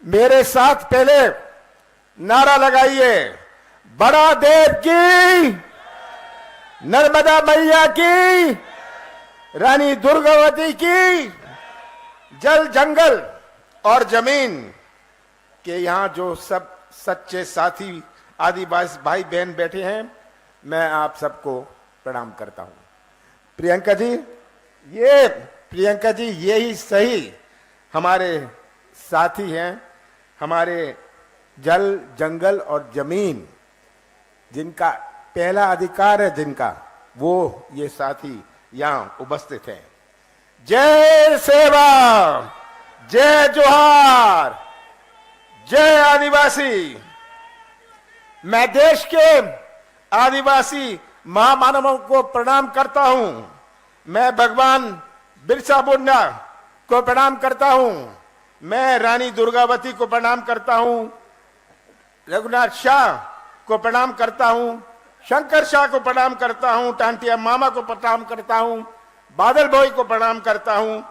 मेरे साथ पहले नारा लगाइए, बड़ा देव की, नर्मदा मैया की, रानी दुर्गावती की। जल जंगल और जमीन के यहां जो सब सच्चे साथी आदिवासी भाई बहन बैठे हैं, मैं आप सबको प्रणाम करता हूं। प्रियंका जी यही सही हमारे साथी हैं, हमारे जल जंगल और जमीन जिनका पहला अधिकार है, जिनका वो ये साथी यहां उपस्थित हैं। जय सेवा, जय जोहार, जय आदिवासी। मैं देश के आदिवासी महामानवों को प्रणाम करता हूं। मैं भगवान बिरसा मुंडा को प्रणाम करता हूं। मैं रानी दुर्गावती को प्रणाम करता हूं। रघुनाथ शाह को प्रणाम करता हूं। शंकर शाह को प्रणाम करता हूं। टांटिया मामा को प्रणाम करता हूं। बादल भाई को प्रणाम करता हूं।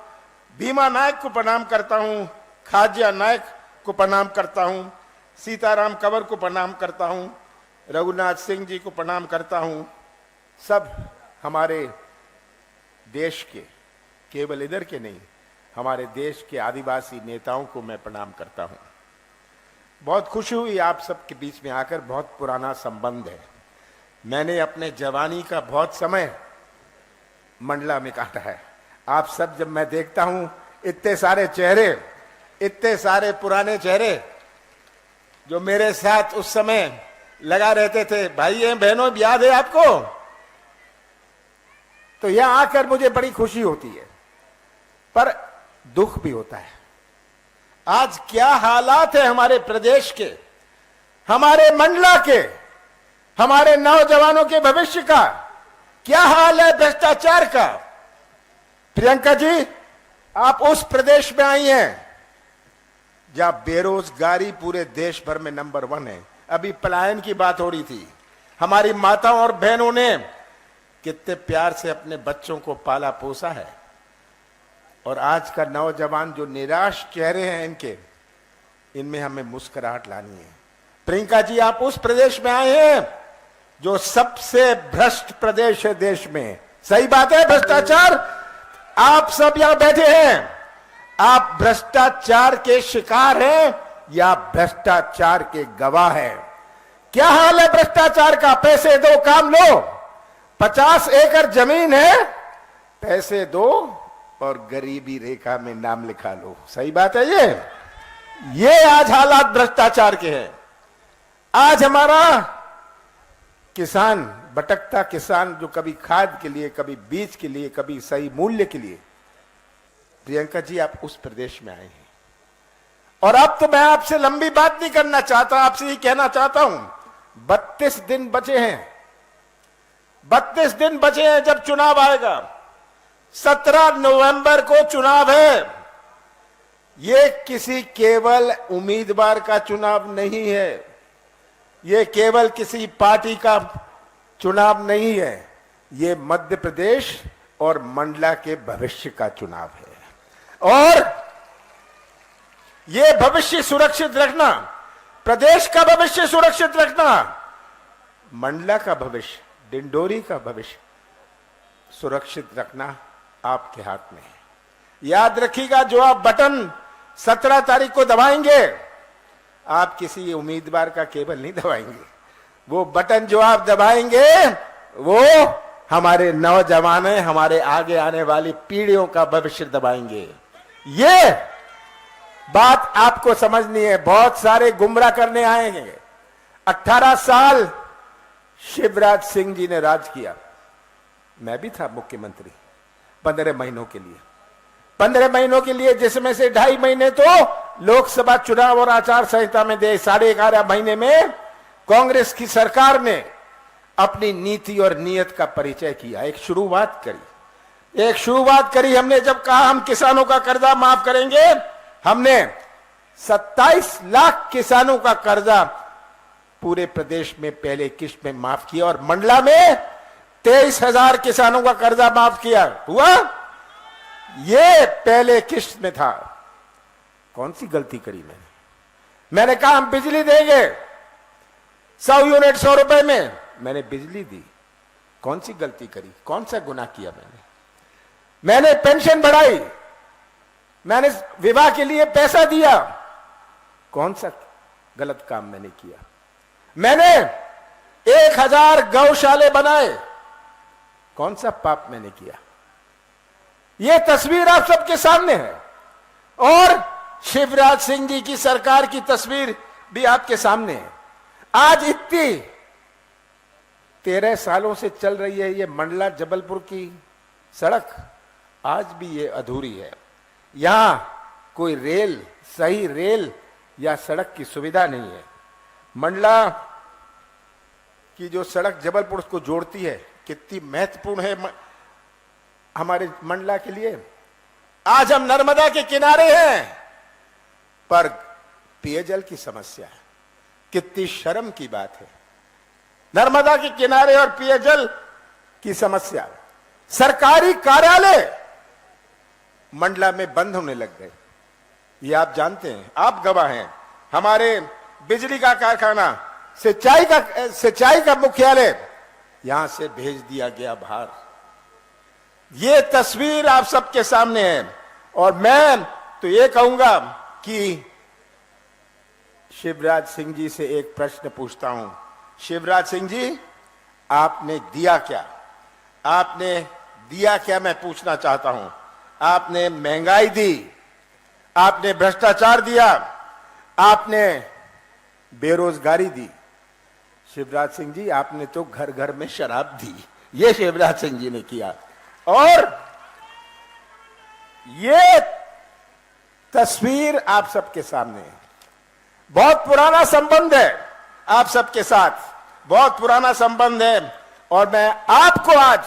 भीमा नायक को प्रणाम करता हूं। खाजिया नायक को प्रणाम करता हूं। सीताराम कंवर को प्रणाम करता हूं। रघुनाथ सिंह जी को प्रणाम करता हूं। सब हमारे देश के, केवल इधर के नहीं, हमारे देश के आदिवासी नेताओं को मैं प्रणाम करता हूं। बहुत खुशी हुई आप सबके बीच में आकर। बहुत पुराना संबंध है। मैंने अपने जवानी का बहुत समय मंडला में काटा है। आप सब, जब मैं देखता हूं इतने सारे चेहरे, इतने सारे पुराने चेहरे जो मेरे साथ उस समय लगा रहते थे, भाई बहनों, याद है आपको? तो यहां आकर मुझे बड़ी खुशी होती है, पर दुख भी होता है। आज क्या हालात है हमारे प्रदेश के, हमारे मंडला के, हमारे नौजवानों के भविष्य का क्या हाल है भ्रष्टाचार का। प्रियंका जी, आप उस प्रदेश में आई हैं जहां बेरोजगारी पूरे देश भर में नंबर 1 है। अभी पलायन की बात हो रही थी। हमारी माताओं और बहनों ने कितने प्यार से अपने बच्चों को पाला पोसा है, और आज का नौजवान जो निराश चेहरे हैं इनके, इनमें हमें मुस्कुराहट लानी है। प्रियंका जी, आप उस प्रदेश में आए हैं जो सबसे भ्रष्ट प्रदेश है देश में। सही बात है, भ्रष्टाचार। आप सब यहां बैठे हैं, आप भ्रष्टाचार के शिकार हैं या भ्रष्टाचार के गवाह हैं? क्या हाल है भ्रष्टाचार का? पैसे दो, काम लो। 50 एकड़ जमीन है, पैसे दो और गरीबी रेखा में नाम लिखा लो। सही बात है ये आज हालात भ्रष्टाचार के हैं। आज हमारा किसान, भटकता किसान, जो कभी खाद के लिए, कभी बीज के लिए, कभी सही मूल्य के लिए। प्रियंका जी, आप उस प्रदेश में आए हैं, और अब तो मैं आपसे लंबी बात नहीं करना चाहता, आपसे ही कहना चाहता हूं, 32 दिन बचे हैं। 32 दिन बचे हैं जब चुनाव आएगा। 17 नवंबर को चुनाव है। ये किसी केवल उम्मीदवार का चुनाव नहीं है, ये केवल किसी पार्टी का चुनाव नहीं है, ये मध्य प्रदेश और मंडला के भविष्य का चुनाव है। और ये भविष्य सुरक्षित रखना, प्रदेश का भविष्य सुरक्षित रखना, मंडला का भविष्य, डिंडोरी का भविष्य सुरक्षित रखना आपके हाथ में है। याद रखिएगा, जो आप बटन 17 तारीख को दबाएंगे, आप किसी उम्मीदवार का केवल नहीं दबाएंगे। वो बटन जो आप दबाएंगे वो हमारे नौजवान, हमारे आगे आने वाली पीढ़ियों का भविष्य दबाएंगे। ये बात आपको समझनी है। बहुत सारे गुमराह करने आएंगे। 18 साल शिवराज सिंह जी ने राज किया, मैं भी था मुख्यमंत्री 15 महीनों के लिए। 15 महीनों के लिए, जिसमें से 2.5 महीने तो लोकसभा चुनाव और आचार संहिता में दे। 11.5 महीने में कांग्रेस की सरकार ने अपनी नीति और नीयत का परिचय किया। एक शुरुआत करी हमने। जब कहा हम किसानों का कर्जा माफ करेंगे, हमने 27 लाख किसानों का कर्जा पूरे प्रदेश में पहले किश्त में माफ किया, और मंडला में 23,000 किसानों का कर्जा माफ किया हुआ। ये पहले किश्त में था। कौन सी गलती करी मैंने? मैंने कहा हम बिजली देंगे 100 यूनिट 100 रुपए में, मैंने बिजली दी। कौन सी गलती करी, कौन सा गुनाह किया मैंने पेंशन बढ़ाई, मैंने विवाह के लिए पैसा दिया, कौन सा गलत काम मैंने किया? मैंने 1000 गौशाले बनाए, कौन सा पाप मैंने किया? यह तस्वीर आप सबके सामने है और शिवराज सिंह जी की सरकार की तस्वीर भी आपके सामने है। आज इतनी 13 सालों से चल रही है ये मंडला जबलपुर की सड़क, आज भी ये अधूरी है। यहां कोई रेल, सही रेल या सड़क की सुविधा नहीं है। मंडला की जो सड़क जबलपुर को जोड़ती है कितनी महत्वपूर्ण है हमारे मंडला के लिए। आज हम नर्मदा के किनारे हैं पर पेयजल की समस्या है। कितनी शर्म की बात है, नर्मदा के किनारे और पेयजल की समस्या। सरकारी कार्यालय मंडला में बंद होने लग गए, ये आप जानते हैं, आप गवाह हैं। हमारे बिजली का कारखाना, सिंचाई का मुख्यालय यहां से भेज दिया गया बाहर। ये तस्वीर आप सबके सामने है और मैं तो ये कहूंगा कि शिवराज सिंह जी से एक प्रश्न पूछता हूं। शिवराज सिंह जी, आपने दिया क्या? आपने दिया क्या, मैं पूछना चाहता हूं। आपने महंगाई दी, आपने भ्रष्टाचार दिया, आपने बेरोजगारी दी। शिवराज सिंह जी, आपने तो घर घर में शराब दी, ये शिवराज सिंह जी ने किया। और ये तस्वीर आप सबके सामने है। बहुत पुराना संबंध है आप सबके साथ, बहुत पुराना संबंध है और मैं आपको आज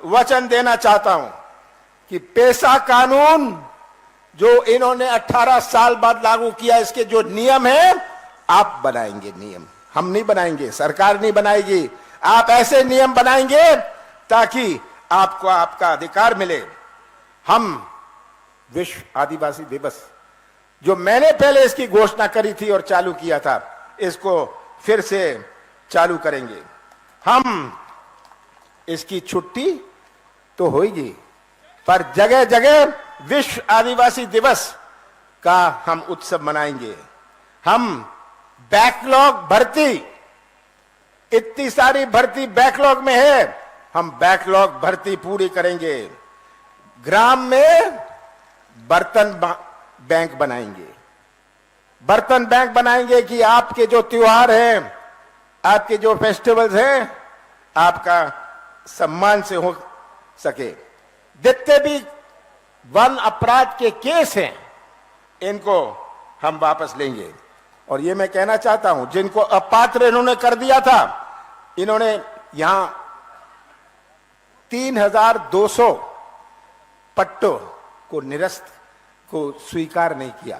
वचन देना चाहता हूं कि पेशा कानून जो इन्होंने 18 साल बाद लागू किया, इसके जो नियम है आप बनाएंगे। नियम हम नहीं बनाएंगे, सरकार नहीं बनाएगी, आप ऐसे नियम बनाएंगे ताकि आपको आपका अधिकार मिले। हम विश्व आदिवासी दिवस जो मैंने पहले इसकी घोषणा करी थी और चालू किया था, इसको फिर से चालू करेंगे। हम इसकी छुट्टी तो होगी पर जगह जगह विश्व आदिवासी दिवस का हम उत्सव मनाएंगे। हम बैकलॉग भर्ती, इतनी सारी भर्ती बैकलॉग में है, हम बैकलॉग भर्ती पूरी करेंगे। ग्राम में बर्तन बैंक बनाएंगे, बर्तन बैंक बनाएंगे कि आपके जो त्योहार हैं, आपके जो फेस्टिवल्स हैं, आपका सम्मान से हो सके। जितने भी वन अपराध के केस हैं इनको हम वापस लेंगे। और ये मैं कहना चाहता हूं, जिनको अपात्र इन्होंने कर दिया था, इन्होंने यहां 3200 पट्टों को निरस्त को स्वीकार नहीं किया।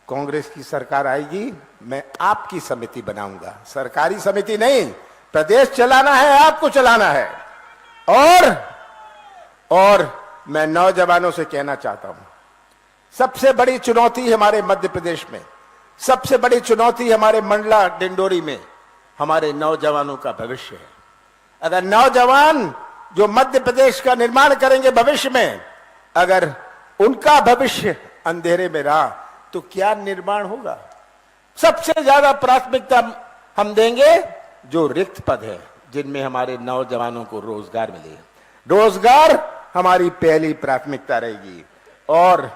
कांग्रेस की सरकार आएगी, मैं आपकी समिति बनाऊंगा, सरकारी समिति नहीं। प्रदेश चलाना है, आपको चलाना है। और मैं नौजवानों से कहना चाहता हूं, सबसे बड़ी चुनौती हमारे मध्य प्रदेश में, सबसे बड़ी चुनौती हमारे मंडला डिंडोरी में हमारे नौजवानों का भविष्य है। अगर नौजवान जो मध्य प्रदेश का निर्माण करेंगे भविष्य में, अगर उनका भविष्य अंधेरे में रहा तो क्या निर्माण होगा? सबसे ज्यादा प्राथमिकता हम देंगे जो रिक्त पद है, जिनमें हमारे नौजवानों को रोजगार मिले। रोजगार हमारी पहली प्राथमिकता रहेगी। और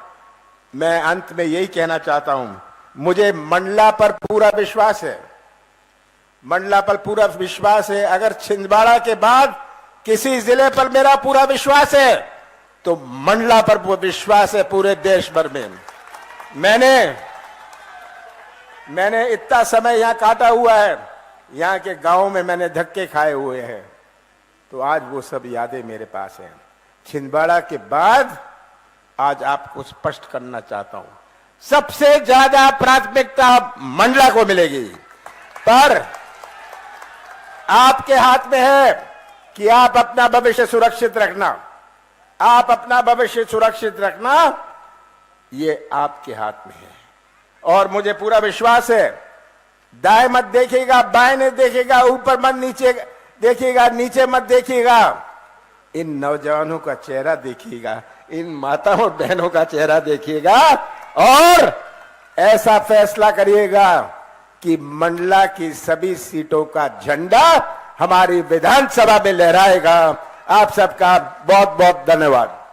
मैं अंत में यही कहना चाहता हूं, मुझे मंडला पर पूरा विश्वास है, मंडला पर पूरा विश्वास है। अगर छिंदवाड़ा के बाद किसी जिले पर मेरा पूरा विश्वास है तो मंडला पर विश्वास है पूरे देश भर में। मैंने इतना समय यहां काटा हुआ है, यहां के गांवों में मैंने धक्के खाए हुए हैं, तो आज वो सब यादें मेरे पास हैं। छिंदवाड़ा के बाद आज आपको स्पष्ट करना चाहता हूं, सबसे ज्यादा प्राथमिकता मंडला को मिलेगी। पर आपके हाथ में है कि आप अपना भविष्य सुरक्षित रखना, आप अपना भविष्य सुरक्षित रखना, ये आपके हाथ में है। और मुझे पूरा विश्वास है, दाएं मत देखिएगा, बाएं नहीं देखिएगा, ऊपर मत नीचे देखिएगा, नीचे मत देखिएगा, इन नौजवानों का चेहरा देखिएगा, इन माताओं और बहनों का चेहरा देखिएगा और ऐसा फैसला करिएगा कि मंडला की सभी सीटों का झंडा हमारी विधानसभा में लहराएगा। आप सबका बहुत बहुत धन्यवाद।